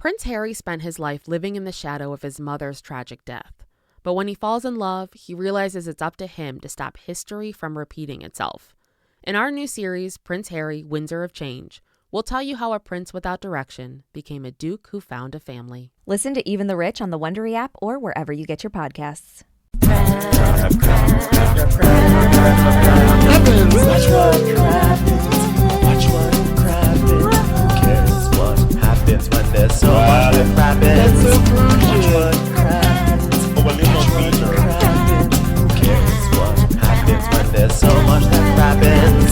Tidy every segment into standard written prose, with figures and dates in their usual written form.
Prince Harry spent his life living in the shadow of his mother's tragic death. But when he falls in love, he realizes it's up to him to stop history from repeating itself. In our new series, Prince Harry, Windsor of Change, we'll tell you how a prince without direction became a duke who found a family. Listen to Even the Rich on the Wondery app or wherever you get your podcasts. Happens when there's so much that happens. Watch what happens. Who cares what happens when there's so much that happens?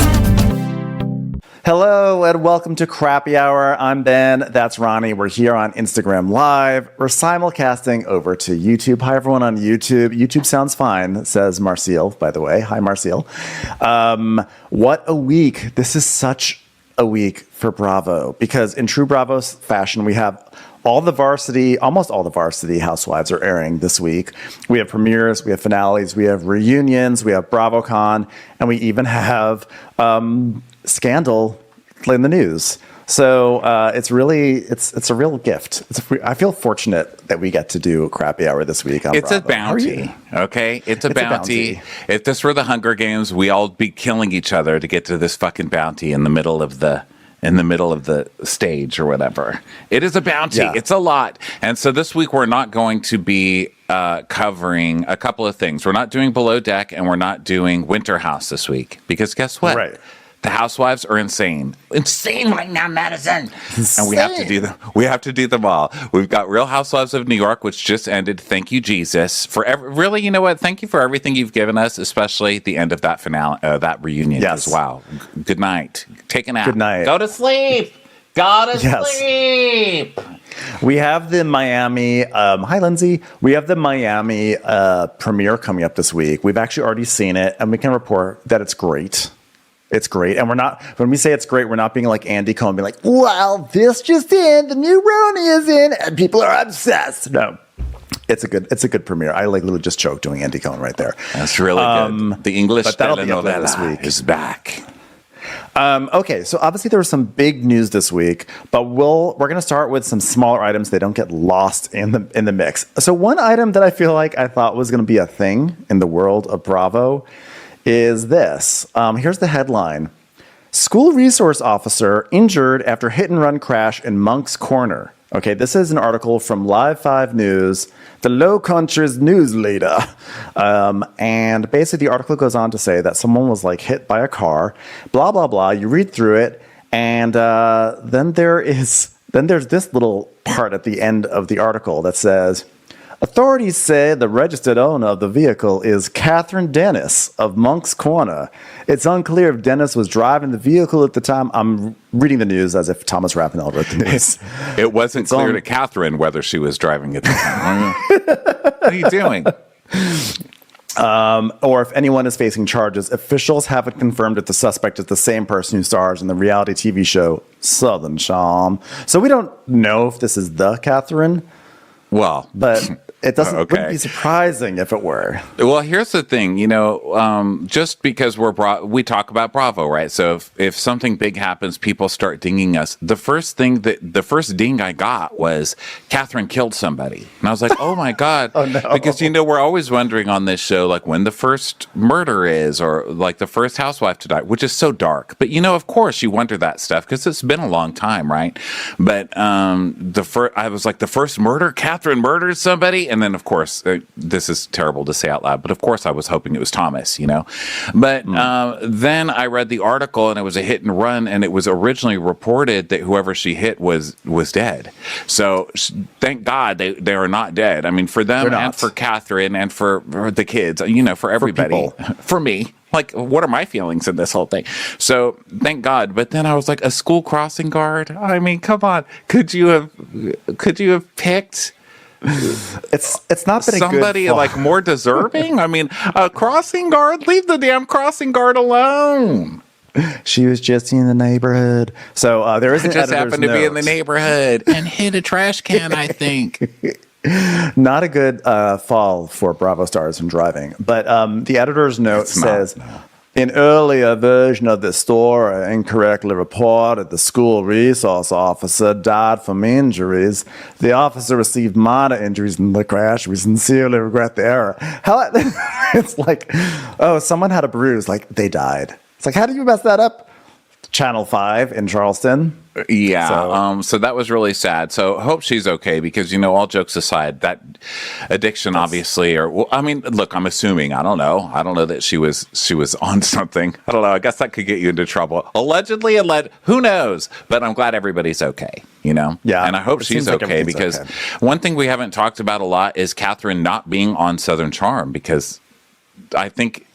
Hello and welcome to Crappy Hour. I'm Ben. That's Ronnie. We're here on Instagram Live. We're simulcasting over to YouTube. Hi, everyone on YouTube. YouTube sounds fine, says Marcel, by the way. Hi, Marcel. What a week. This is such a week for Bravo, because in true Bravo fashion, we have almost all the varsity housewives are airing this week. We have premieres, we have finales, we have reunions, we have BravoCon, and we even have Scandal in the news. So it's a real gift. I feel fortunate that we get to do a Crappy Hour this week on Bravo. A bounty, okay? It's a bounty. If this were the Hunger Games, we all be killing each other to get to this fucking bounty in the middle of the stage or whatever. It is a bounty. Yeah. It's a lot. And so this week we're not going to be covering a couple of things. We're not doing Below Deck and we're not doing Winter House this week, because guess what? Right. The housewives are insane right now, Madison. And we have to do them. We have to do them all. We've got Real Housewives of New York, which just ended. Thank you, Jesus, for really. You know what? Thank you for everything you've given us, especially the end of that finale, that reunion. Yes. As well. Good night. Take a nap. Good night. Go to sleep. Sleep. We have the Miami. Hi, Lindsay. We have the Miami premiere coming up this week. We've actually already seen it, and we can report that it's great. It's great. And when we say it's great, we're not being like Andy Cohen, being like, well, this just in, the new RHONJ is in, and people are obsessed. No, it's a good premiere. I literally just choked doing Andy Cohen right there. That's really good. The English telenovela this week is back. Okay, so obviously there was some big news this week, but we're going to start with some smaller items. They don't get lost in the mix. So one item that I thought was going to be a thing in the world of Bravo is this. Here's the headline. School resource officer injured after hit and run crash in Monk's Corner. Okay, this is an article from Live 5 News, the Low Country's news leader. And basically the article goes on to say that someone was like hit by a car, blah, blah, blah. You read through it, and then there's this little part at the end of the article that says, authorities say the registered owner of the vehicle is Catherine Dennis of Monk's Corner. It's unclear if Dennis was driving the vehicle at the time. I'm reading the news as if Thomas Rapinell wrote the news. It wasn't clear to Catherine whether she was driving at the time. What are you doing? Or if anyone is facing charges. Officials haven't confirmed if the suspect is the same person who stars in the reality TV show Southern Charm. So we don't know if this is the Catherine. Well, but it wouldn't be surprising if it were. Well, here's the thing, just because we talk about Bravo, right? So if something big happens, people start dinging us. The first ding I got was Catherine killed somebody. And I was like, oh my God. Oh no. Because, we're always wondering on this show, like when the first murder is, or like the first housewife to die, which is so dark. But, of course you wonder that stuff because it's been a long time, right? But I was like, the first murder, Catherine murdered somebody. And then, of course, this is terrible to say out loud, but of course I was hoping it was Thomas, But then I read the article and it was a hit and run, and it was originally reported that whoever she hit was dead. So thank God they are not dead. I mean, for them and for Catherine and for the kids, for everybody, for me. Like, what are my feelings in this whole thing? So, thank God. But then I was like, a school crossing guard? I mean, come on. Could you have picked It's not been somebody like more deserving? I mean, a crossing guard? Leave the damn crossing guard alone. She was just in the neighborhood. So there is an editor's note. Just happened to be in the neighborhood and hit a trash can, I think. Not a good fall for Bravo stars in driving. But the editor's note says, An earlier version of the story incorrectly reported the school resource officer died from injuries. The officer received minor injuries in the crash. We sincerely regret the error. How it's like, oh, someone had a bruise, like they died. It's like, how did you mess that up? Channel 5 in Charleston. Yeah. So that was really sad. So hope she's okay because, all jokes aside, that addiction obviously, look, I'm assuming, I don't know that she was on something. I don't know. I guess that could get you into trouble. Allegedly, who knows? But I'm glad everybody's okay, Yeah. And I hope she's okay because one thing we haven't talked about a lot is Catherine not being on Southern Charm because I think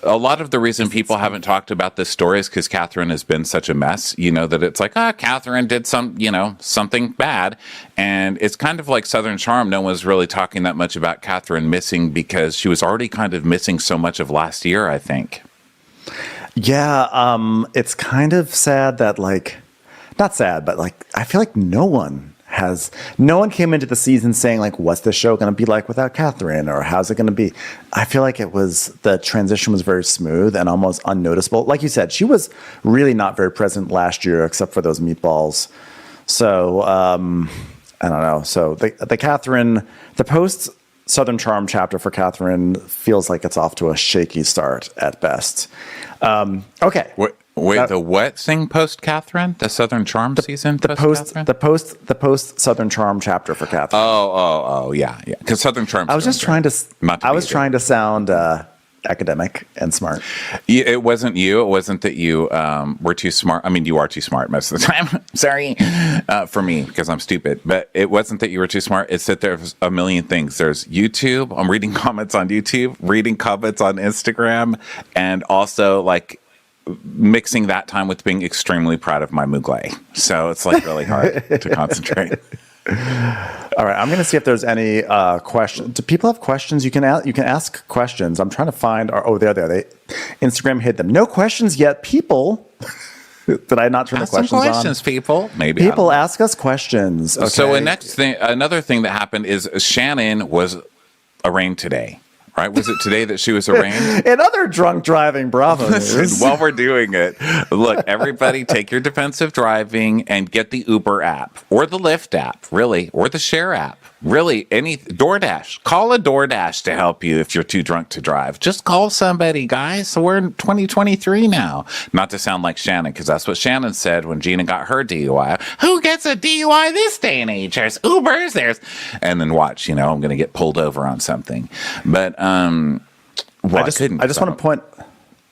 a lot of the reason people haven't talked about this story is because Catherine has been such a mess, that it's like, Catherine did something bad. And it's kind of like Southern Charm. No one's really talking that much about Catherine missing because she was already kind of missing so much of last year, I think. Yeah. It's kind of sad that not sad, but I feel like no one came into the season saying what's the show going to be like without Catherine or how's it going to be? I feel like the transition was very smooth and almost unnoticeable. Like you said, she was really not very present last year except for those meatballs. So, I don't know. So the post Southern Charm chapter for Catherine feels like it's off to a shaky start at best. Okay. Wait, the what thing post Catherine? The Southern Charm season? The post Southern Charm chapter for Catherine. Oh, yeah. Because Southern Charm. I was just trying to sound academic and smart. Yeah, it wasn't you. It wasn't that you were too smart. I mean, you are too smart most of the time. Sorry for me because I'm stupid. But it wasn't that you were too smart. It's that there's a million things. There's YouTube. I'm reading comments on YouTube, reading comments on Instagram, and also mixing that time with being extremely proud of my Mugler. So it's really hard to concentrate. All right, I'm going to see if there's any questions. Do people have questions? You can ask questions. I'm trying to find. Instagram hid them. No questions yet. People, did I not turn the questions on? Questions, people. Maybe people ask us questions. Okay. So another thing that happened is Shannon was arraigned today. Right? Was it today that she was arraigned? In other drunk driving Bravo news. While we're doing it, look, everybody take your defensive driving and get the Uber app or the Lyft app, really, or the Share app. Really, any DoorDash. Call a DoorDash to help you if you're too drunk to drive. Just call somebody, guys. So we're in 2023 now. Not to sound like Shannon, because that's what Shannon said when Gina got her DUI. Who gets a DUI this day and age? There's Ubers, and then watch, I'm going to get pulled over on something. But I just want to point.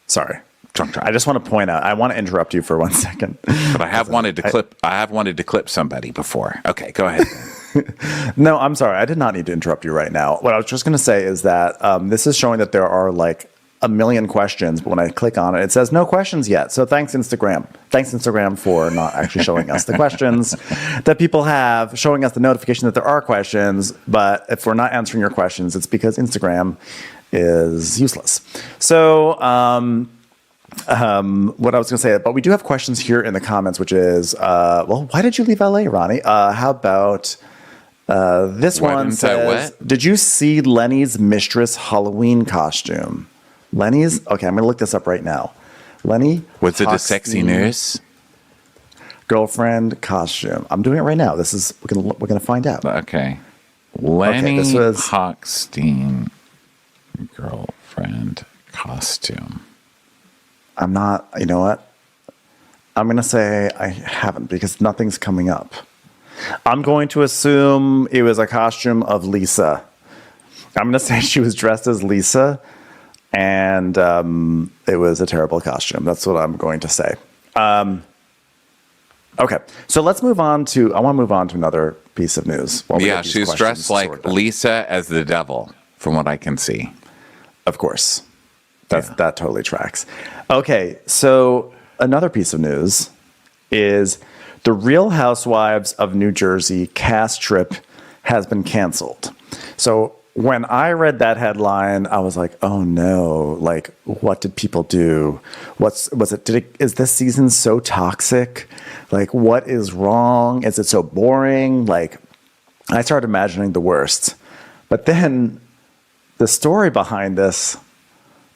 Sorry. I just want to point out. I want to interrupt you for 1 second. But I have wanted to clip somebody before. Okay, go ahead. No, I'm sorry. I did not need to interrupt you right now. What I was just going to say is that this is showing that there are a million questions, but when I click on it, it says no questions yet. So thanks, Instagram. Thanks, Instagram, for not actually showing us the questions that people have, showing us the notification that there are questions. But if we're not answering your questions, it's because Instagram is useless. So what I was going to say, but we do have questions here in the comments, which is, why did you leave LA, Ronnie? How about... this one says, did you see Lenny's mistress Halloween costume? Lenny's? Okay, I'm going to look this up right now. Lenny? Was it a sexy nurse? Girlfriend costume. I'm doing it right now. We're gonna find out. Okay. Lenny Hochstein girlfriend costume. I'm not, you know what? I'm going to say I haven't because nothing's coming up. I'm going to assume it was a costume of Lisa. I'm going to say she was dressed as Lisa, and it was a terrible costume. That's what I'm going to say. Okay, so let's move on to. I want to move on to another piece of news. Yeah, she's dressed like Lisa as the devil, from what I can see. Of course, that totally tracks. Okay, so another piece of news is the Real Housewives of New Jersey cast trip has been canceled. So when I read that headline, I was like, "Oh no! Like, what did people do? Is this season so toxic? Like, what is wrong? Is it so boring?" Like, I started imagining the worst. But then the story behind this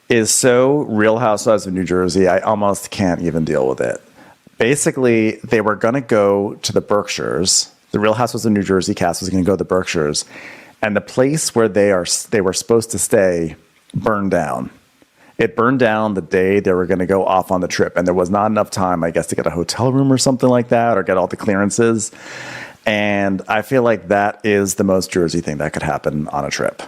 is so Real Housewives of New Jersey, I almost can't even deal with it. Basically, they were going to go to the Berkshires. The Real Housewives of New Jersey cast was going to go to the Berkshires, and the place where they were supposed to stay burned down. It burned down the day they were going to go off on the trip, and there was not enough time, I guess, to get a hotel room or something like that, or get all the clearances. And I feel like that is the most Jersey thing that could happen on a trip.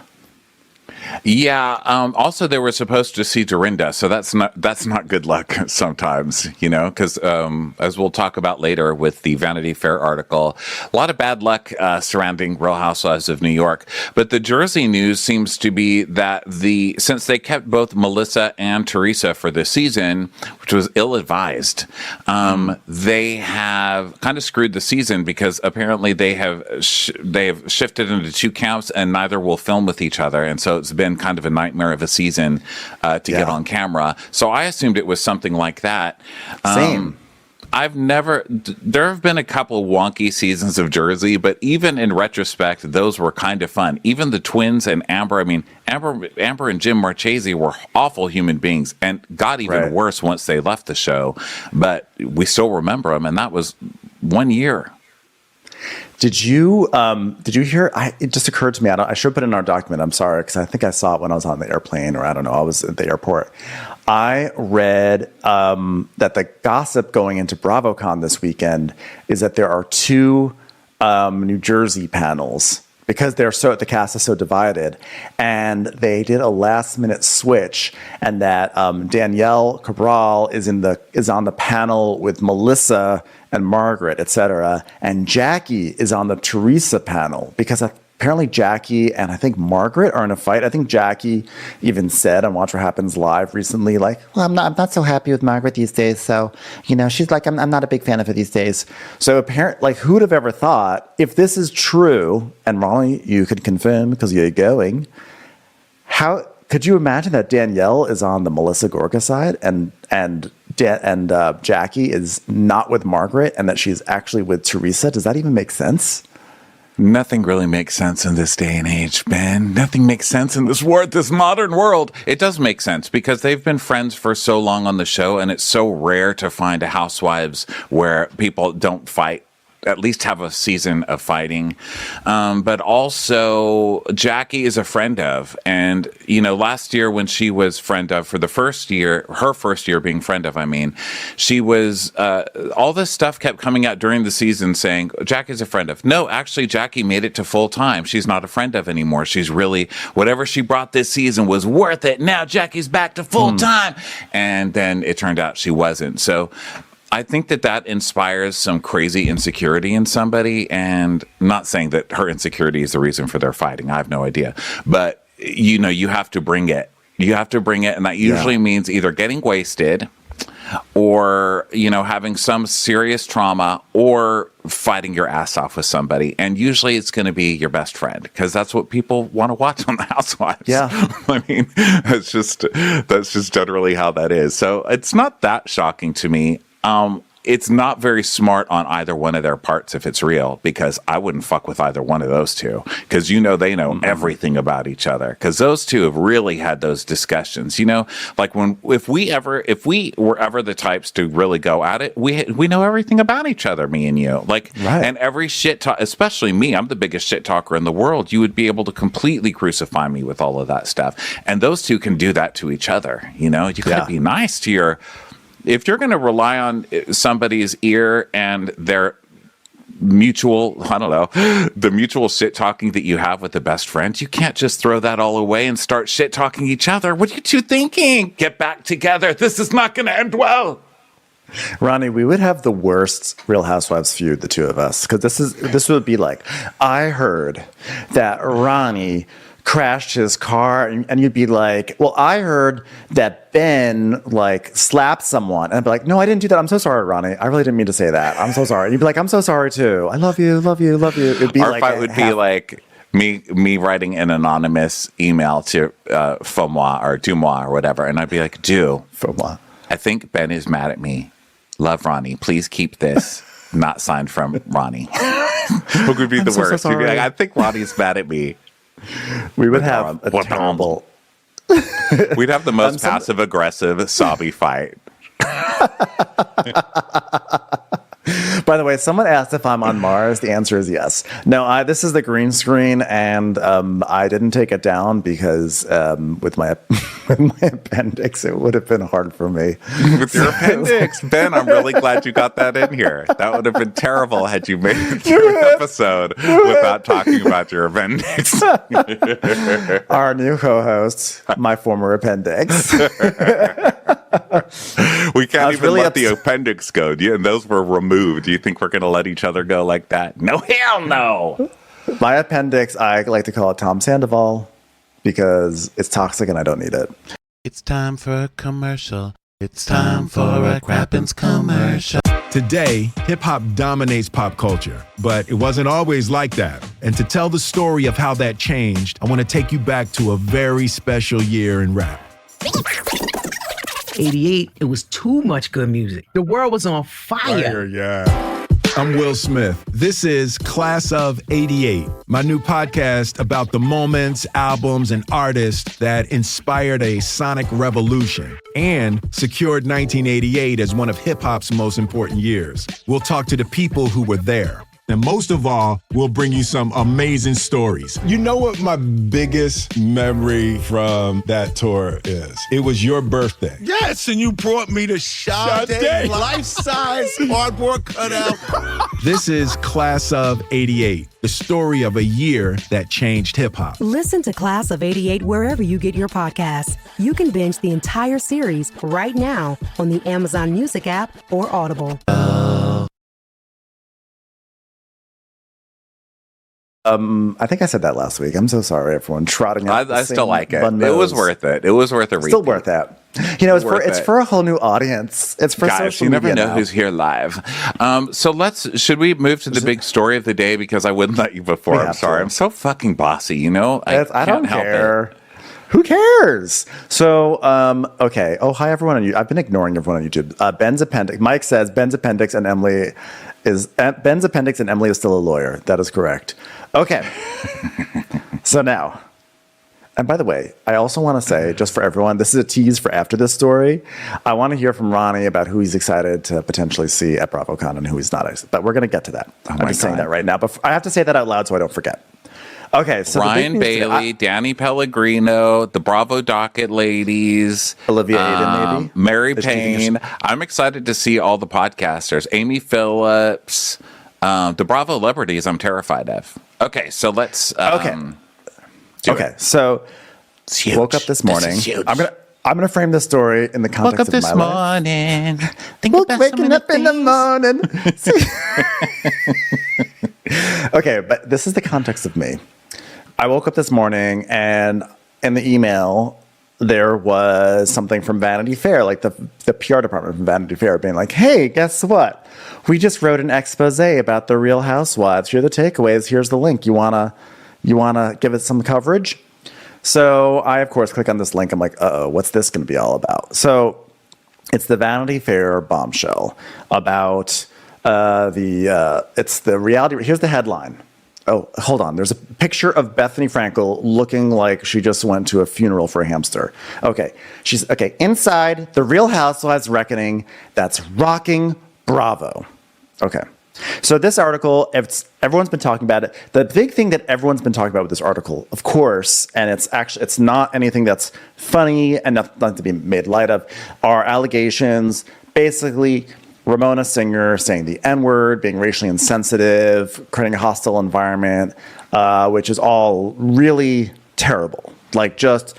Yeah. Also, they were supposed to see Dorinda, so that's not good luck sometimes, because as we'll talk about later with the Vanity Fair article, a lot of bad luck surrounding Real Housewives of New York. But the Jersey news seems to be that since they kept both Melissa and Teresa for the season, which was ill-advised, they have kind of screwed the season because apparently they have shifted into two camps and neither will film with each other, and so it's been kind of a nightmare of a season to get on camera. So I assumed it was something like that. Same. There have been a couple wonky seasons of Jersey, but even in retrospect, those were kind of fun. Even the twins and Amber, Amber and Jim Marchese were awful human beings and got even worse once they left the show, but we still remember them, and that was 1 year. Did you hear? It just occurred to me. I should put it in our document. I'm sorry, because I think I saw it when I was on the airplane, or I don't know. I was at the airport. I read that the gossip going into BravoCon this weekend is that there are two New Jersey panels because the cast is so divided, and they did a last minute switch, and that Danielle Cabral is on the panel with Melissa and Margaret, etc., and Jackie is on the Teresa panel because apparently Jackie and I think Margaret are in a fight. I think Jackie even said on Watch What Happens Live recently, like, well, I'm not so happy with Margaret these days. So, she's like, I'm not a big fan of her these days. So apparently, like, who'd have ever thought, if this is true, and Ronnie, you could confirm because you're going, how could you imagine that Danielle is on the Melissa Gorga side and Jackie is not with Margaret and that she's actually with Teresa? Does that even make sense? Nothing really makes sense in this day and age, Ben. Nothing makes sense in this modern world. It does make sense because they've been friends for so long on the show, and it's so rare to find a Housewives where people don't fight, at least have a season of fighting. But also, Jackie is a friend of. And, last year when she was friend of, for the first year, her first year being friend of, she was, all this stuff kept coming out during the season saying, Jackie's a friend of. No, actually, Jackie made it to full time. She's not a friend of anymore. She's really, whatever she brought this season was worth it. Now Jackie's back to full time. And then it turned out she wasn't. So I think that inspires some crazy insecurity in somebody, and not saying that her insecurity is the reason for their fighting. I have no idea. But, you have to bring it. You have to bring it, and that usually means either getting wasted or, having some serious trauma or fighting your ass off with somebody. And usually it's going to be your best friend because that's what people want to watch on The Housewives. Yeah. That's just generally how that is. So it's not that shocking to me. It's not very smart on either one of their parts if it's real, because I wouldn't fuck with either one of those two, because they know everything about each other, because those two have really had those discussions. Like if we were ever the types to really go at it, we know everything about each other, me and you. And every shit talk, especially me, I'm the biggest shit talker in the world. You would be able to completely crucify me with all of that stuff, and those two can do that to each other. You gotta be nice to your. If you're going to rely on somebody's ear and their mutual, the mutual shit talking that you have with the best friend, you can't just throw that all away and start shit talking each other. What are you two thinking? Get back together. This is not going to end well. Ronnie, we would have the worst Real Housewives feud, the two of us, because this would be like, I heard that Ronnie crashed his car, and you'd be like, well, I heard that Ben slapped someone, and I'd be like, no, I didn't do that. I'm so sorry, Ronnie. I really didn't mean to say that. I'm so sorry. And you'd be like, I'm so sorry too. I love you, love you, love you. It'd be our fight would be like me writing an anonymous email to Fomoi or Dumois or whatever, and I'd be like, Fomoi, I think Ben is mad at me. Love, Ronnie. Please keep this. Not signed from Ronnie. Who would be the worst? He'd be like, I think Ronnie's mad at me. We would have a terrible We'd have the most passive-aggressive, sobby fight. By the way, someone asked if I'm on Mars. The answer is yes. No, this is the green screen, and I didn't take it down because with my appendix, it would have been hard for me. With your appendix, Ben, I'm really glad you got that in here. That would have been terrible had you made it through an episode without talking about your appendix. Our new co-host, my former appendix. We can't even let the appendix go. And those were removed. Do you think we're going to let each other go like that? No, hell no. My appendix, I like to call it Tom Sandoval because it's toxic and I don't need it. It's time for a commercial. It's time for a Crappens commercial. Today, hip-hop dominates pop culture, but it wasn't always like that. And to tell the story of how that changed, I want to take you back to a very special year in rap. 88, it was too much good music. The world was on fire. Yeah. I'm Will Smith. This is Class of 88, my new podcast about the moments, albums, and artists that inspired a sonic revolution and secured 1988 as one of hip-hop's most important years. We'll talk to the people who were there. And most of all, we'll bring you some amazing stories. You know what my biggest memory from that tour is? It was your birthday. Yes, and you brought me the Sade life-size cardboard cutout. This is Class of 88, the story of a year that changed hip-hop. Listen to Class of 88 wherever you get your podcasts. You can binge the entire series right now on the Amazon Music app or Audible. I think I said that last week. I'm so sorry, everyone. Trotting out. I still like it. It was worth it. It was worth a read. Still worth that. You know, it's for a whole new audience. It's for guys. social You never media know now. who's here live. So should we move to the big story of the day? Because I wouldn't let you before. I'm sorry. I'm so fucking bossy. You know, I don't help care. it. Who cares? So, okay. Oh, hi everyone on YouTube. I've been ignoring everyone on YouTube. Ben's appendix. Mike says Ben's appendix and Emily is still a lawyer. That is correct. Okay. So now, and by the way, I also want to say, just for everyone, this is a tease for after this story. I want to hear from Ronnie about who he's excited to potentially see at BravoCon and who he's not. But we're going to get to that. I'm just saying that right now. But I have to say that out loud so I don't forget. Okay, so Ryan Bailey, Danny Pellegrino, the Bravo Docket ladies, Olivia Aiden, maybe Mary Payne. I'm excited to see all the podcasters. Amy Phillips, the Bravo celebrities. I'm terrified of. Okay, so let's. So woke up this morning. I'm gonna frame this story in the context of my life. Waking up in the morning. Okay, but this is the context of me. I woke up this morning and in the email there was something from Vanity Fair, like the PR department from Vanity Fair being like, hey, guess what? We just wrote an expose about the Real Housewives. Here are the takeaways. Here's the link. You wanna give it some coverage? So I, of course, click on this link. I'm like, uh-oh, what's this going to be all about? So it's the Vanity Fair bombshell about it's the reality. Here's the headline. Oh, hold on. There's a picture of Bethany Frankel looking like she just went to a funeral for a hamster. Okay. Inside the Real Housewives reckoning that's rocking Bravo. Okay. So this article, everyone's been talking about it. The big thing that everyone's been talking about with this article, of course, and it's not anything that's funny and nothing to be made light of, are allegations. Basically, Ramona Singer saying the N-word, being racially insensitive, creating a hostile environment, which is all really terrible. Like, just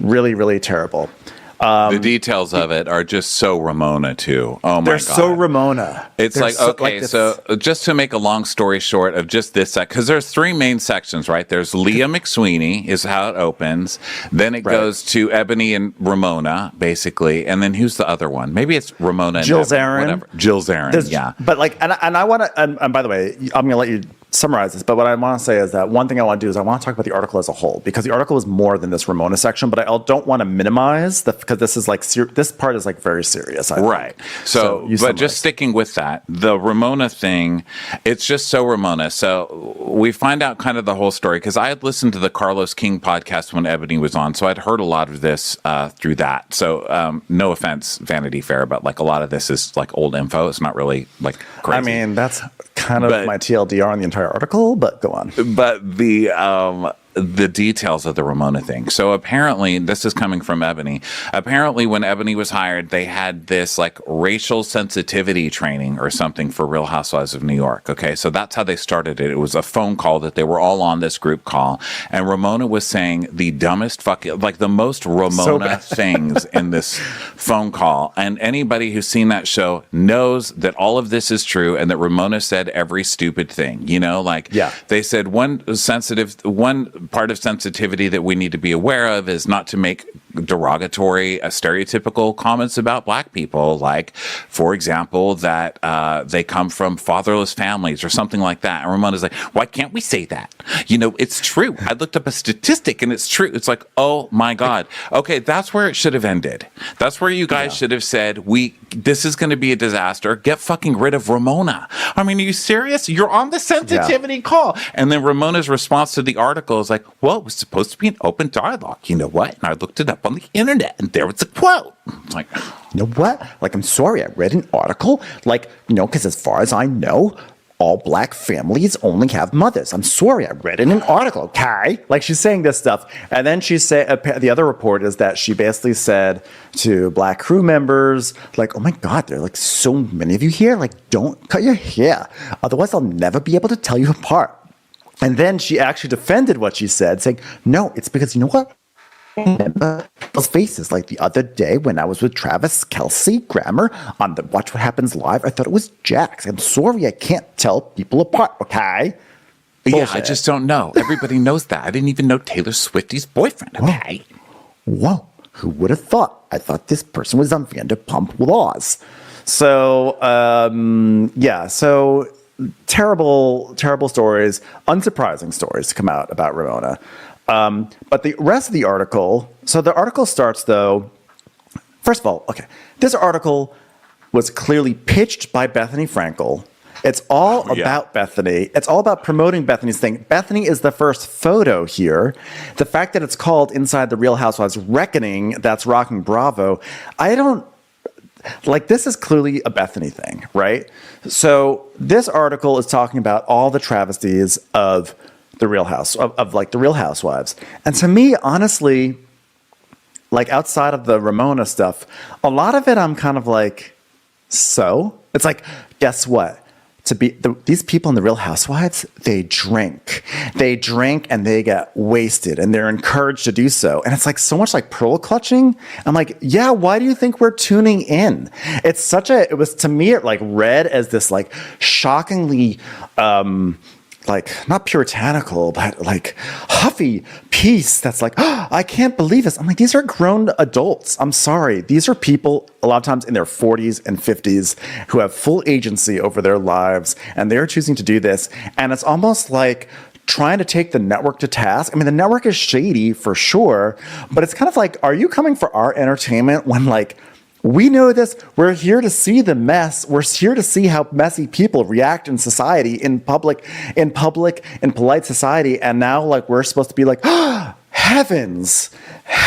really, really terrible. The details of it are just so Ramona too. Oh my God. They're so Ramona. It's like, okay, so just to make a long story short of just this, because there's three main sections, right? There's Leah McSweeney is how it opens. Then it goes to Ebony and Ramona, basically. And then who's the other one? Maybe it's Ramona and Jill Zarin. Whatever. Jill Zarin, yeah. But like, and I want to, and by the way, I'm going to let you summarize this, but what I want to say is that one thing I want to do is I want to talk about the article as a whole, because the article is more than this Ramona section, but I don't want to minimize because this is like this part is like very serious. Right. So but just sticking with that, the Ramona thing, it's just so Ramona. So we find out kind of the whole story, because I had listened to the Carlos King podcast when Ebony was on, so I'd heard a lot of this through that. So no offense, Vanity Fair, but like a lot of this is like old info. It's not really like crazy. I mean, that's kind of my TLDR on the entire article, but go on. But the details of the Ramona thing. So apparently, this is coming from Ebony. Apparently, when Ebony was hired, they had this like racial sensitivity training or something for Real Housewives of New York. Okay, so that's how they started it. It was a phone call that they were all on this group call, and Ramona was saying the dumbest fucking, like the most Ramona things in this phone call. And anybody who's seen that show knows that all of this is true, and that Ramona said every stupid thing. You know, like they said one part of sensitivity that we need to be aware of is not to make derogatory, stereotypical comments about black people, like, for example, that they come from fatherless families or something like that. And Ramona's like, why can't we say that? You know, it's true. I looked up a statistic and it's true. It's like, oh my God. Okay, that's where it should have ended. That's where you guys should have said, this is going to be a disaster. Get fucking rid of Ramona. I mean, are you serious? You're on the sensitivity call. And then Ramona's response to the article is like, well, it was supposed to be an open dialogue. You know what? And I looked it up on the internet and there was a quote. It's like, you know what? Like, I'm sorry, I read an article. Like, you know, because as far as I know, all black families only have mothers. I'm sorry, I read in an article, okay? Like, she's saying this stuff. And then she said, the other report is that she basically said to black crew members, like, oh my God, there are like so many of you here. Like, don't cut your hair. Otherwise, I'll never be able to tell you apart. And then she actually defended what she said, saying, no, it's because, you know what? Remember those faces, like the other day when I was with Travis Kelce Grammer on the Watch What Happens Live. I thought it was Jax. I'm sorry, I can't tell people apart, okay? Yeah, I just don't know. Everybody knows that. I didn't even know Taylor Swifty's boyfriend, okay? Whoa, who would have thought? I thought this person was on Vanderpump Laws. So, so terrible stories, unsurprising stories to come out about Ramona. But the rest of the article, so the article starts though, first of all, okay, this article was clearly pitched by Bethany Frankel. It's all about Bethany. It's all about promoting Bethany's thing. Bethany is the first photo here. The fact that it's called Inside the Real Housewives Reckoning, that's rocking Bravo. This is clearly a Bethany thing, right? So this article is talking about all the travesties of the Real House, of the Real Housewives. And to me, honestly, like outside of the Ramona stuff, a lot of it I'm kind of like, so? It's like, guess what? These people in the Real Housewives, they drink and they get wasted and they're encouraged to do so. And it's like so much like pearl clutching. I'm like, yeah, why do you think we're tuning in? It was to me, it like read as this like shockingly, like not puritanical, but like huffy piece that's like, oh, I can't believe this. I'm like, these are grown adults. I'm sorry. These are people a lot of times in their 40s and 50s who have full agency over their lives, and they're choosing to do this. And it's almost like trying to take the network to task. I mean, the network is shady for sure, but it's kind of like, are you coming for our entertainment when like, we know this. We're here to see the mess. We're here to see how messy people react in society, in public, in polite society. And now, like, we're supposed to be like, oh, heavens.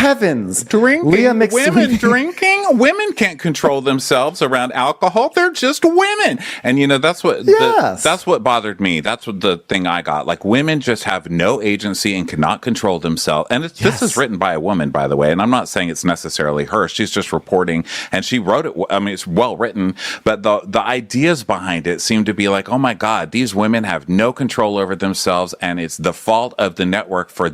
Drinking, women drinking. Women can't control themselves around alcohol. They're just women. And, you know, that's what that's what bothered me. That's what the thing I got. Like, women just have no agency and cannot control themselves. And this is written by a woman, by the way. And I'm not saying it's necessarily her. She's just reporting. And she wrote it. I mean, it's well written. But the ideas behind it seem to be like, oh, my God, these women have no control over themselves. And it's the fault of the network for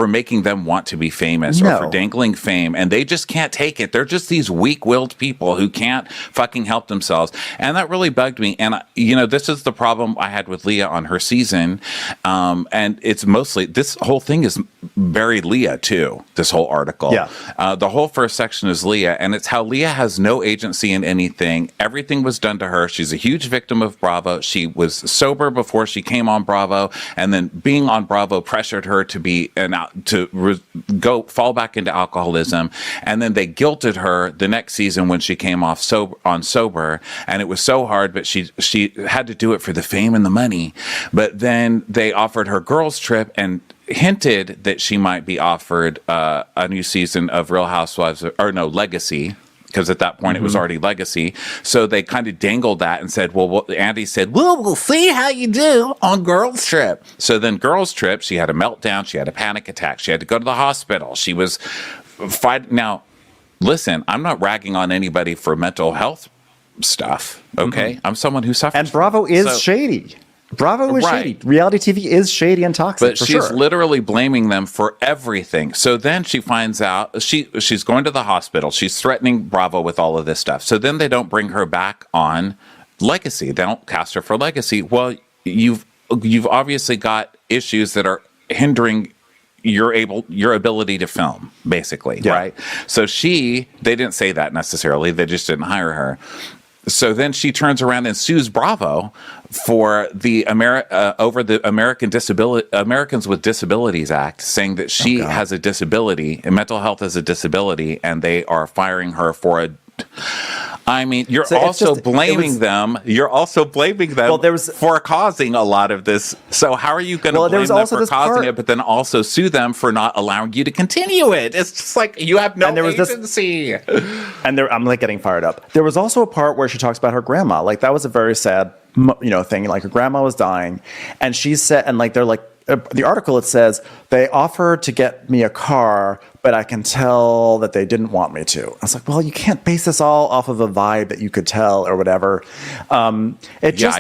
making them want to be famous or for dangling fame, and they just can't take it. They're just these weak-willed people who can't fucking help themselves, and that really bugged me. And you know, this is the problem I had with Leah on her season, and it's mostly this whole thing is very Leah too, this whole article. Yeah. The whole first section is Leah, and it's how Leah has no agency in anything. Everything was done to her. She's a huge victim of Bravo. She was sober before she came on Bravo, and then being on Bravo pressured her to go fall back into alcoholism. And then they guilted her the next season when she came off sober, and it was so hard, but she had to do it for the fame and the money. But then they offered her girls trip and hinted that she might be offered a new season of Real Housewives, or no, Legacy, because at that point it was already Legacy. So they kind of dangled that and said, well, Andy said, well, we'll see how you do on Girls Trip. So then Girls Trip, she had a meltdown, she had a panic attack, she had to go to the hospital. She was fighting. Now, listen, I'm not ragging on anybody for mental health stuff, okay? I'm someone who suffers. And Bravo is shady. Bravo is Right. shady. Reality TV is shady and toxic. But she's literally blaming them for everything. So then she finds out she's going to the hospital. She's threatening Bravo with all of this stuff. So then they don't bring her back on Legacy. They don't cast her for Legacy. Well, you've obviously got issues that are hindering your ability to film, basically, right? So they didn't say that necessarily. They just didn't hire her. So then she turns around and sues Bravo for the Americans with Disabilities Act, saying that she has a disability and mental health is a disability, and they are firing her for you're also blaming them for causing a lot of this. So how are you going to blame them for causing it, but then also sue them for not allowing you to continue it? It's just like you have no agency. I'm like getting fired up. There was also a part where she talks about her grandma. Like that was a very sad, thing. Like her grandma was dying, and she said, and like they're like the article. It says they offered to get me a car, but I can tell that they didn't want me to. I was like, well, you can't base this all off of a vibe that you could tell or whatever. I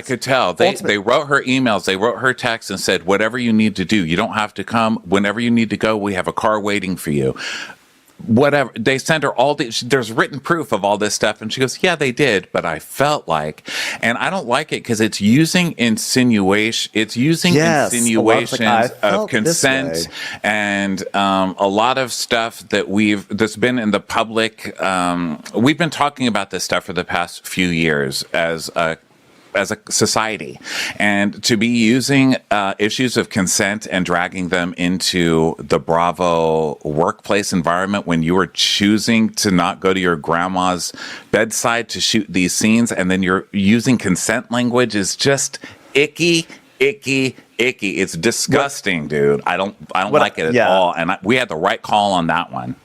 could tell. They wrote her emails. They wrote her texts and said, whatever you need to do, you don't have to come. Whenever you need to go, we have a car waiting for you. Whatever. They sent her there's written proof of all this stuff. And she goes, yeah, they did. But I felt like, and I don't like it because it's using insinuation. It's using insinuations of consent and a lot of stuff that's been in the public. We've been talking about this stuff for the past few years as a society, and to be using issues of consent and dragging them into the Bravo workplace environment when you were choosing to not go to your grandma's bedside to shoot these scenes, and then you're using consent language is just icky. It's disgusting, dude. I don't like it at all. And we had the right call on that one.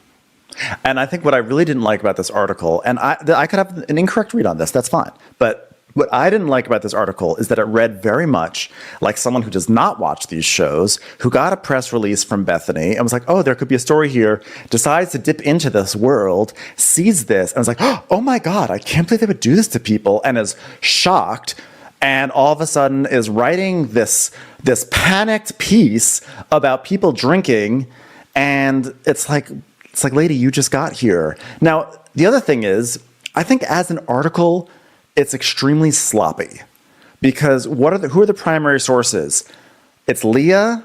And I think what I really didn't like about this article, and I could have an incorrect read on this, that's fine. But what I didn't like about this article is that it read very much like someone who does not watch these shows, who got a press release from Bethany and was like, oh, there could be a story here, decides to dip into this world, sees this, and was like, oh my God, I can't believe they would do this to people, and is shocked, and all of a sudden is writing this panicked piece about people drinking, and it's like, lady, you just got here. Now, the other thing is, I think as an article, it's extremely sloppy because who are the primary sources? It's Leah,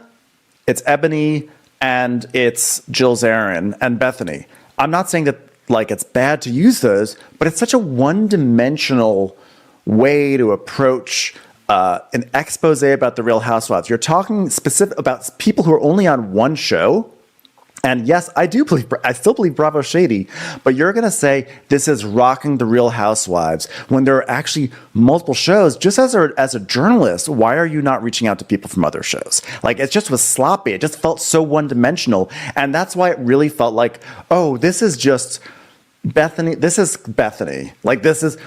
it's Ebony, and it's Jill Zarin and Bethany. I'm not saying that like it's bad to use those, but it's such a one-dimensional way to approach an expose about the Real Housewives. You're talking specific about people who are only on one show. And yes, I still believe Bravo's shady, but you're going to say this is rocking the Real Housewives when there are actually multiple shows. Just as a journalist, why are you not reaching out to people from other shows? Like, it just was sloppy. It just felt so one-dimensional. And that's why it really felt like, oh, this is just Bethany. This is Bethany. Like, this is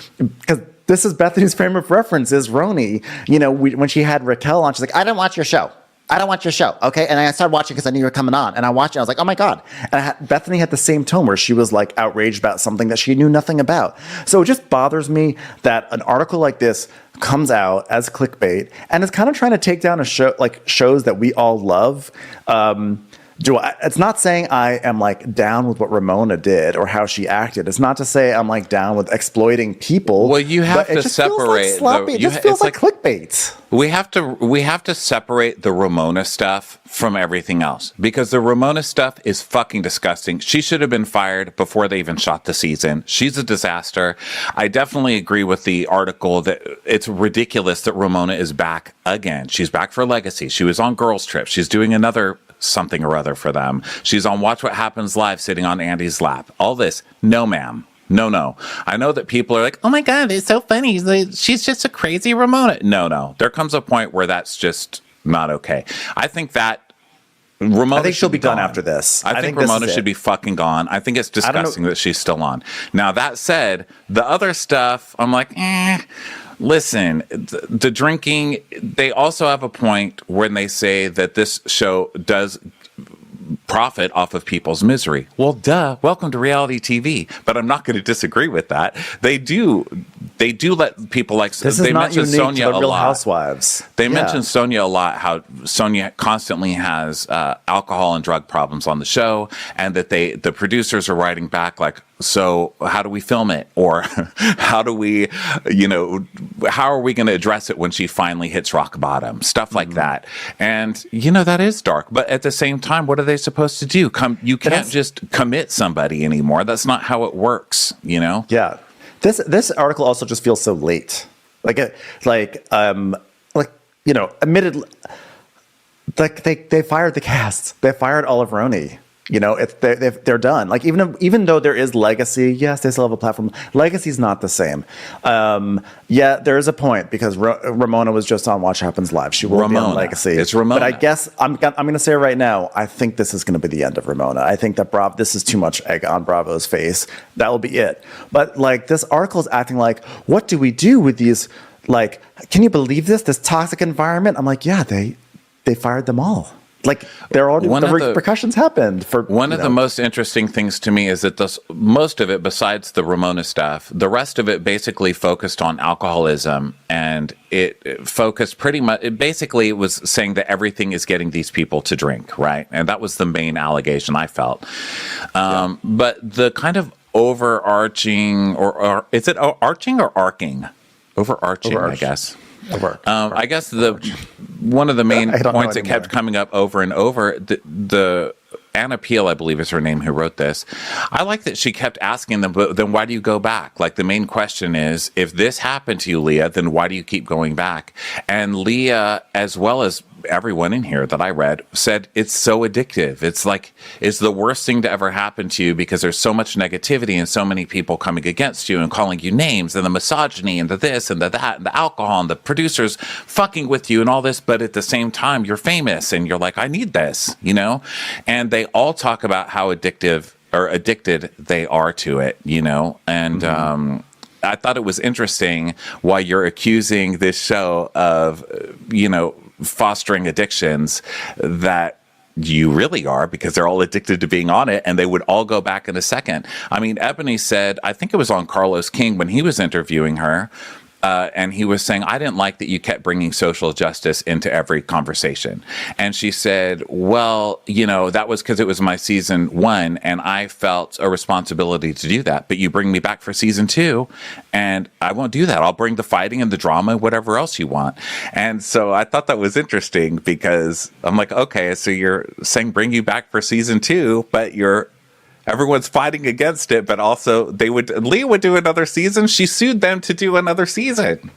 Bethany's frame of reference is RHONJ. When she had Raquel on, she's like, I didn't watch your show. Okay? And I started watching because I knew you were coming on. And I watched it. I was like, oh my God. And Bethany had the same tone where she was like outraged about something that she knew nothing about. So it just bothers me that an article like this comes out as clickbait and is kind of trying to take down a show, like shows that we all love. It's not saying I am like down with what Ramona did or how she acted. It's not to say I'm like down with exploiting people. Well, you have but to it just feels separate like sloppy. It just feels like clickbait. We have to separate the Ramona stuff from everything else, because the Ramona stuff is fucking disgusting. She should have been fired before they even shot the season. She's a disaster. I definitely agree with the article that it's ridiculous that Ramona is back again. She's back for Legacy. She was on Girls Trip. She's doing another something or other for them. She's on Watch What Happens Live sitting on Andy's lap. All this. No, ma'am. No. I know that people are like, oh my God, it's so funny. She's just a crazy Ramona. No. There comes a point where that's just not okay. I think that Ramona, I think she'll be done after this. I think Ramona should be fucking gone. I think it's disgusting that she's still on. Now, that said, the other stuff, I'm like, listen, the drinking, they also have a point when they say that this show does profit off of people's misery. Well, duh. Welcome to reality TV. But I'm not going to disagree with that. They do let people like this is not unique Sonia to the Real Housewives. They mention Sonia a lot. How Sonia constantly has alcohol and drug problems on the show, and that the producers are writing back like, so how do we film it, or how do we, how are we going to address it when she finally hits rock bottom? Stuff like that. And that is dark. But at the same time, what are they supposed to do? You can't just commit somebody anymore. That's not how it works. Yeah. This article also just feels so late. Admittedly, like they fired the cast. They fired Olive Roney. They're done. Like even though there is Legacy, yes, they still have a platform. Legacy's not the same. There is a point because Ramona was just on Watch Happens Live. She will be on Legacy. It's Ramona. But I guess I'm going to say right now, I think this is going to be the end of Ramona. I think that this is too much egg on Bravo's face. That will be it. But like this article is acting like, what do we do with these? Like, can you believe this toxic environment? I'm like, yeah, they fired them all. Like they're already the repercussions happened for one of the most interesting things to me is that most of it, besides the Ramona stuff, the rest of it basically focused on alcoholism, and it focused pretty much. It was saying that everything is getting these people to drink, right? And that was the main allegation I felt. But the kind of overarching, or is it arching or arcing? Overarching, I guess. I guess one of the main points that kept coming up over and over, the Anna Peel, I believe is her name, who wrote this. I like that she kept asking them, but then why do you go back? Like the main question is, if this happened to you, Leah, then why do you keep going back? And Leah, as well as everyone in here that I read, said it's so addictive. It's like, it's the worst thing to ever happen to you because there's so much negativity and so many people coming against you and calling you names, and the misogyny and the this and the that and the alcohol and the producers fucking with you and all this. But at the same time, you're famous and you're like, I need this, and they all talk about how addicted they are to it, and, I thought it was interesting why you're accusing this show of, fostering addictions that you really are, because they're all addicted to being on it, and they would all go back in a second. I mean, Ebony said, I think it was on Carlos King when he was interviewing her, and he was saying, I didn't like that you kept bringing social justice into every conversation. And she said, well, that was because it was my season 1 and I felt a responsibility to do that. But you bring me back for season 2 and I won't do that. I'll bring the fighting and the drama, whatever else you want. And so I thought that was interesting, because I'm like, okay, so you're saying bring you back for season 2, but everyone's fighting against it, but also Leah would do another season. She sued them to do another season,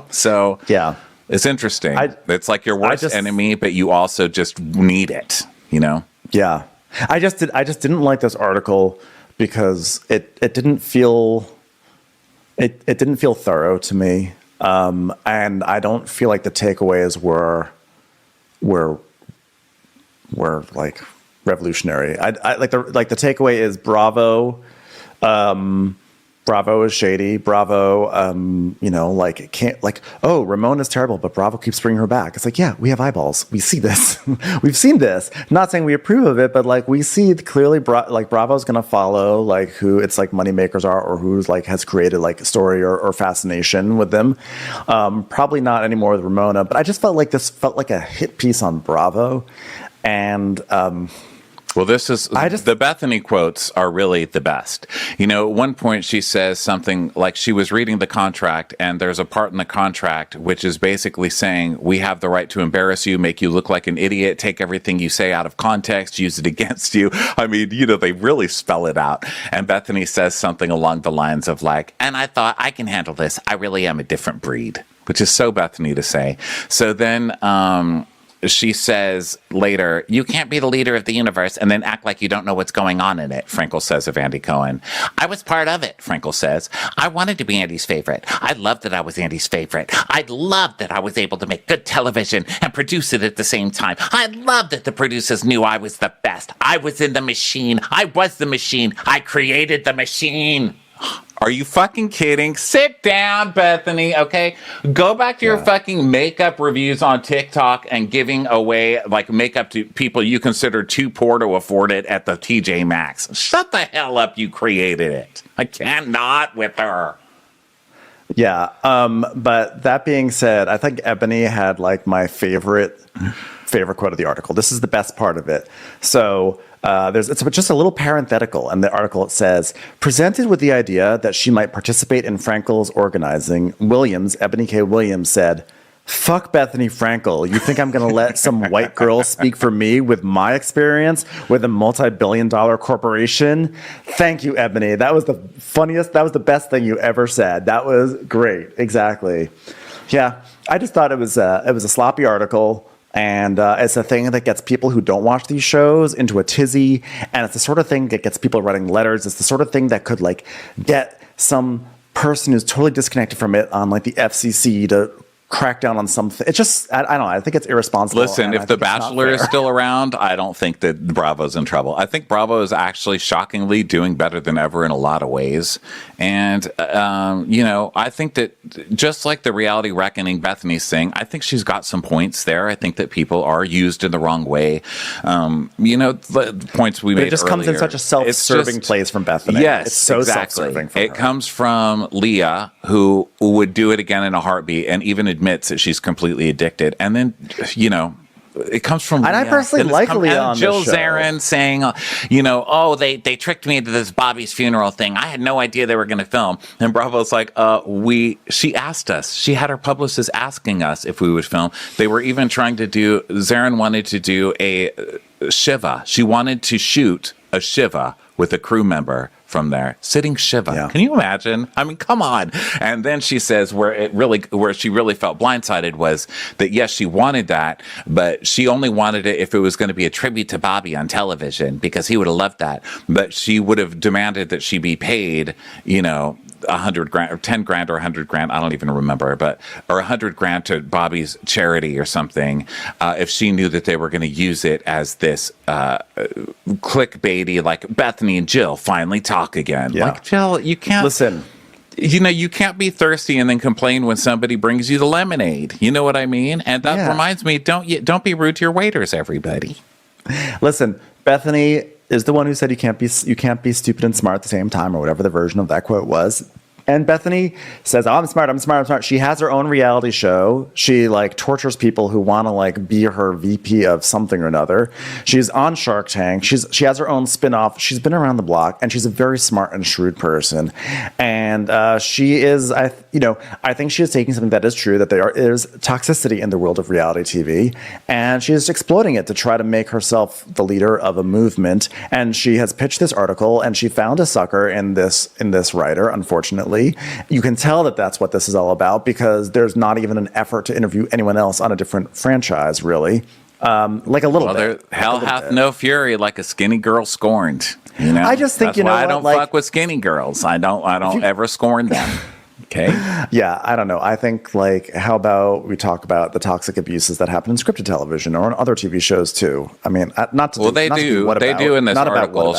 So yeah, it's interesting. It's like your worst enemy, but you also just need it, Yeah. I just didn't like this article because it didn't feel thorough to me. And I don't feel like the takeaways were like revolutionary. I like the takeaway is Bravo is shady. Bravo, Ramona's terrible, but Bravo keeps bringing her back. It's like, yeah, we have eyeballs. We see this. We've seen this. Not saying we approve of it, but like we see clearly, Bravo's going to follow like who its like moneymakers are, or who's like has created like a story or fascination with them. Probably not anymore with Ramona, but I just felt like this felt like a hit piece on Bravo, and Well, the Bethany quotes are really the best. You know, at one point she says something like she was reading the contract, and there's a part in the contract which is basically saying we have the right to embarrass you, make you look like an idiot, take everything you say out of context, use it against you. I mean, you know, they really spell it out. And Bethany says something along the lines of like, and I thought I can handle this. I really am a different breed, which is so Bethany to say. So then, she says later, you can't be the leader of the universe and then act like you don't know what's going on in it, Frankel says of Andy Cohen. I was part of it, Frankel says. I wanted to be Andy's favorite. I loved that I was Andy's favorite. I loved that I was able to make good television and produce it at the same time. I loved that the producers knew I was the best. I was in the machine. I was the machine. I created the machine. Are you fucking kidding? Sit down, Bethany, okay? Go back to your fucking makeup reviews on TikTok and giving away like makeup to people you consider too poor to afford it at the TJ Maxx. Shut the hell up, you created it. I cannot with her. Yeah, but that being said, I think Ebony had like my favorite quote of the article. This is the best part of it. So it's just a little parenthetical. In the article, it says, presented with the idea that she might participate in Frankel's organizing, Ebony K. Williams said, fuck Bethany Frankel. You think I'm going to let some white girl speak for me with my experience with a multi-billion-dollar corporation? Thank you, Ebony. That was the funniest. That was the best thing you ever said. That was great. Exactly. Yeah. I just thought it was a sloppy article. And it's a thing that gets people who don't watch these shows into a tizzy. And it's the sort of thing that gets people writing letters. It's the sort of thing that could like get some person who's totally disconnected from it on like the FCC to crack down on something. It's just, I don't know. I think it's irresponsible. Listen, if The Bachelor is still around, I don't think that Bravo's in trouble. I think Bravo is actually shockingly doing better than ever in a lot of ways. And, you know, I think that just like the reality reckoning Bethany's thing, I think she's got some points there. I think that people are used in the wrong way. You know, the points we made earlier. It just comes in such a self-serving place from Bethany. Yes, it's so exactly. self-serving from it her. comes from Leah, who would do it again in a heartbeat and even admits that she's completely addicted. And then, you know, it comes from and Leah. I personally like Leah on Jill this show. Zarin saying, you know, oh, they tricked me into this Bobby's funeral thing. I had no idea they were going to film. And Bravo's like, she asked us. She had her publicist asking us if we would film. They were even trying to do, Zarin wanted to do a Shiva. She wanted to shoot a Shiva with a crew member from there, sitting Shiva. Yeah. Can you imagine? I mean, come on. And then she says where she really felt blindsided was that, yes, she wanted that, but she only wanted it if it was going to be a tribute to Bobby on television, because he would have loved that. But she would have demanded that she be paid, you know, $100,000 or $10,000 or $100,000, I don't even remember, or $100,000 to Bobby's charity or something, if she knew that they were going to use it as this clickbaity, like Bethany and Jill finally talk again. Yeah. Like, Jill, you can't listen. You know, you can't be thirsty and then complain when somebody brings you the lemonade. You know what I mean? And that reminds me, don't be rude to your waiters, everybody. Listen, Bethany is the one who said you can't be stupid and smart at the same time, or whatever the version of that quote was. And Bethany says, oh, I'm smart. She has her own reality show. She like tortures people who want to like be her VP of something or another. She's on Shark Tank. She has her own spinoff. She's been around the block, and she's a very smart and shrewd person. And she is, I think she is taking something that is true, that there's toxicity in the world of reality TV, and she is exploiting it to try to make herself the leader of a movement. And she has pitched this article, and she found a sucker in this writer, unfortunately. You can tell that that's what this is all about, because there's not even an effort to interview anyone else on a different franchise, really. Like a little bit. Hell hath no fury like a skinny girl scorned. You know? I just think, that's why I don't fuck with skinny girls. I don't ever scorn them. Okay. Yeah, I don't know. I think, like, how about we talk about the toxic abuses that happen in scripted television or on other TV shows too? I mean, they do in this article.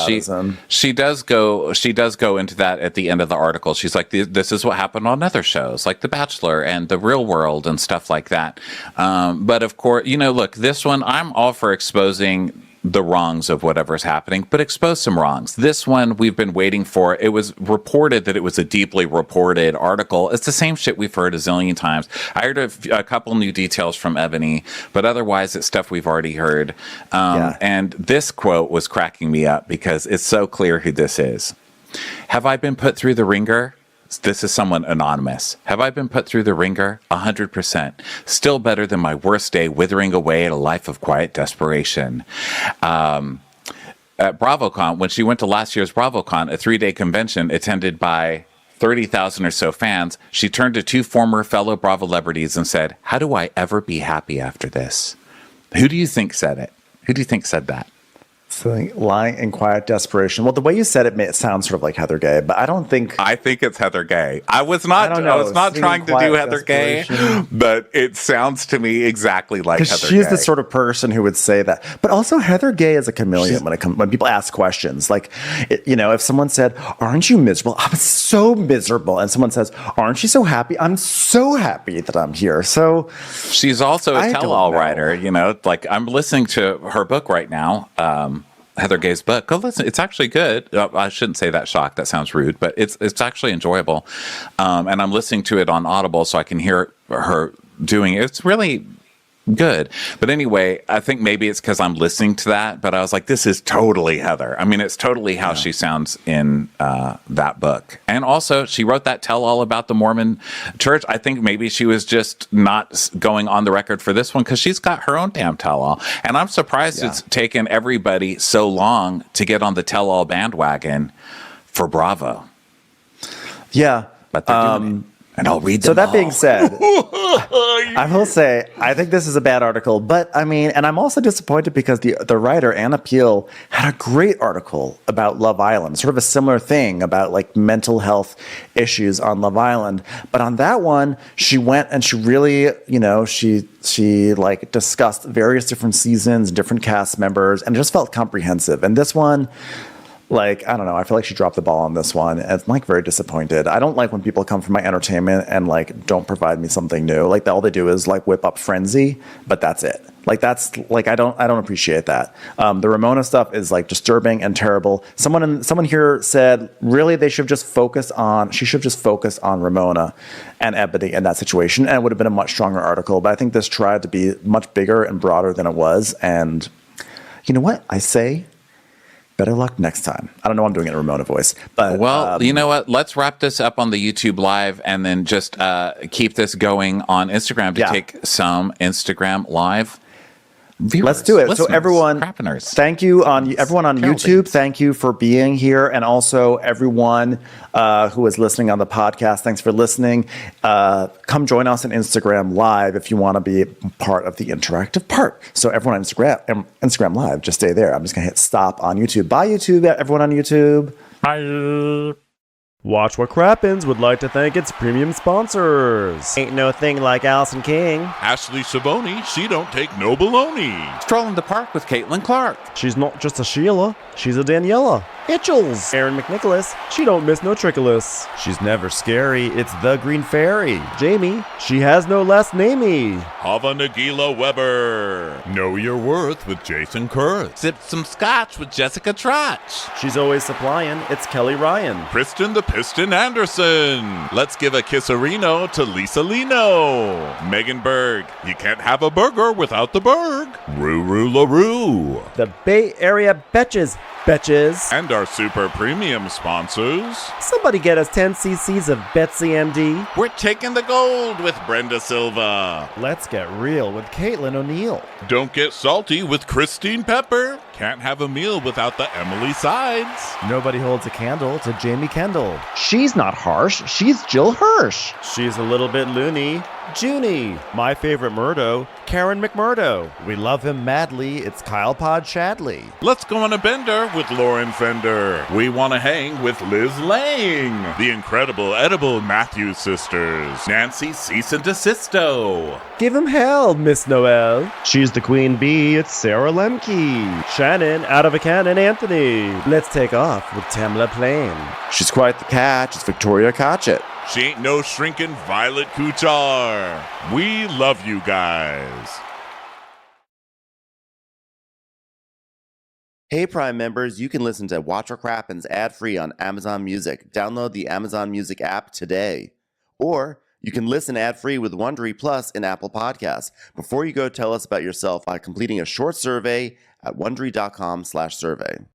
She does go into that at the end of the article. She's like, this is what happened on other shows like The Bachelor and The Real World and stuff like that. But of course, you know, look, this one, I'm all for exposing the wrongs of whatever's happening, but expose some wrongs. This one we've been waiting for. It was reported that it was a deeply reported article. It's the same shit we've heard a zillion times. I heard a couple new details from Ebony, but otherwise it's stuff we've already heard. And this quote was cracking me up because it's so clear who this is. Have I been put through the ringer? This is someone anonymous. Have I been put through the ringer? 100%. Still better than my worst day withering away at a life of quiet desperation. At BravoCon, when she went to last year's BravoCon, a 3-day convention attended by 30,000 or so fans, she turned to 2 former fellow Bravo celebrities and said, "How do I ever be happy after this?" Who do you think said it? Who do you think said that? So lying in quiet desperation. Well, the way you said it, it sounds sort of like Heather Gay, but I don't think. I think it's Heather Gay. I was not trying to do Heather Gay, but it sounds to me exactly like Heather Gay. She's the sort of person who would say that. But also, Heather Gay is a chameleon when people ask questions. Like, if someone said, "Aren't you miserable?" "I'm so miserable," and someone says, "Aren't you so happy?" "I'm so happy that I'm here." So she's also a tell-all writer. Like I'm listening to her book right now. Heather Gay's book. Go listen. It's actually good. I shouldn't say that shocked. That sounds rude, but it's actually enjoyable. And I'm listening to it on Audible so I can hear her doing it. It's really good. But anyway, I think maybe it's because I'm listening to that, but I was like, this is totally Heather. I mean, it's totally how she sounds in that book. And also, she wrote that tell-all about the Mormon church. I think maybe she was just not going on the record for this one because she's got her own damn tell-all. And I'm surprised it's taken everybody so long to get on the tell-all bandwagon for Bravo. Yeah. But they're doing it. And I'll read them So that all. being said, I will say, I think this is a bad article, but I mean, and I'm also disappointed because the writer, Anna Peel, had a great article about Love Island, sort of a similar thing about like mental health issues on Love Island. But on that one, she went and she really, she like discussed various different seasons, different cast members, and it just felt comprehensive. And this one, like, I don't know. I feel like she dropped the ball on this one. And I'm like very disappointed. I don't like when people come for my entertainment and like don't provide me something new. Like all they do is like whip up frenzy, but that's it. Like that's like I don't appreciate that. The Ramona stuff is like disturbing and terrible. Someone here said really she should have just focused on Ramona and Ebony in that situation, and it would have been a much stronger article. But I think this tried to be much bigger and broader than it was. And you know what I say? Better luck next time. I don't know. I'm doing it in a Ramona voice, but you know what? Let's wrap this up on the YouTube live and then just keep this going on Instagram to take some Instagram live viewers. Let's do it. So everyone, thank you everyone on YouTube. Thank you for being here, and also everyone who is listening on the podcast. Thanks for listening. Come join us on Instagram Live if you want to be part of the interactive part. So everyone on Instagram Live, just stay there. I'm just gonna hit stop on YouTube. Bye, YouTube. Everyone on YouTube. Bye. Watch What Crappens would like to thank its premium sponsors. Ain't no thing like Allison King. Ashley Savoni, she don't take no baloney. Strolling the park with Caitlin Clark. She's not just a Sheila, she's a Daniela. Itchels. Aaron McNicholas, she don't miss no trickolas. She's never scary, it's the Green Fairy. Jamie, she has no last namey. Hava Nagila Weber. Know your worth with Jason Kurth. Sip some scotch with Jessica Trotch. She's always supplying, it's Kelly Ryan. Kristen the Piston Anderson. Let's give a kisserino to Lisa Lino. Megan Berg. You can't have a burger without the Berg. Ruru LaRue. The Bay Area Betches. And our super premium sponsors. Somebody get us 10 cc's of Betsy MD. We're taking the gold with Brenda Silva. Let's get real with Caitlin O'Neill. Don't get salty with Christine Pepper. Can't have a meal without the Emily Sides. Nobody holds a candle to Jamie Kendall. She's not harsh. She's Jill Hirsch. She's a little bit loony. Junie. My favorite Murdo, Karen McMurdo. We love him madly. It's Kyle Pod Shadley. Let's go on a bender with Lauren Fender. We want to hang with Liz Lang. The incredible edible Matthews sisters. Nancy Cease and Desisto. Give him hell, Miss Noel. She's the queen bee. It's Sarah Lemke. Shannon, out of a cannon, Anthony. Let's take off with Tamla Plain. She's quite the catch. It's Victoria Cotchett. She ain't no shrinking Violet Kuchar. We love you guys. Hey, Prime members, you can listen to Watch What Crappens ad-free on Amazon Music. Download the Amazon Music app today. Or you can listen ad-free with Wondery Plus in Apple Podcasts. Before you go, tell us about yourself by completing a short survey at Wondery.com/survey.